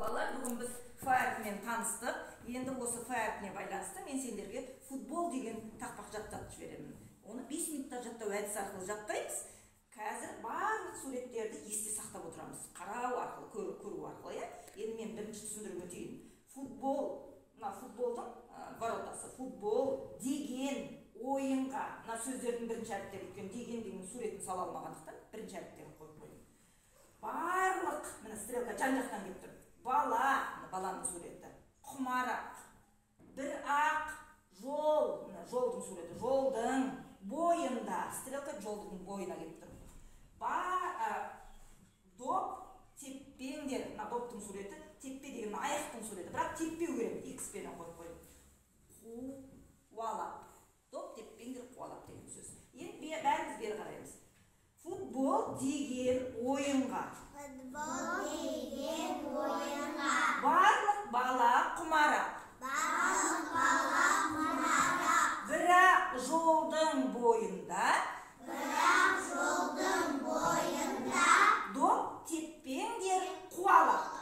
балалар, бүгін біз Ф әрпімен таныстық. Енді осы Ф әрпіне байланысты мен сендерге футбол деген тақпақ жаттатып жіберемін. Оны 5 минутта жаттау әдісі арқылы жаттаймыз. Қазір барлық суреттерді есте сақтап отырамыз. Қарау арқылы, көру арқылы. Енді мен бірінші түсіндіріп өтейін. Футбол, мына футболдың воротасы. Футбол деген ойынға, мына сөздердің бірінші әріптері өткен деген суретін сала алмағандықтан бірінші әріптерін қойып қойдым. Барлық, мына стрелка жан-жақтан келіп тұр. Бала, баланың суреті. Құмарақ. Бір ақ жол, мына жолдың суреті. Жолдың бойында, стрелка жолдың бойына келіп тұр. Доп, теппеңдер, мына доптың суреті, теппе деген аяқтың суреті. Бірақ теппеу керек, X пенен қойып қойдым. Қуалап. Доп, теппеңдер, қуалап деген сөз. Енді бәріміз бері қараймыз. Футбол деген ойынға. Барлық бала құмарақ. Бірақ жолдың бойында. Доп, теппеңдер, қуалап.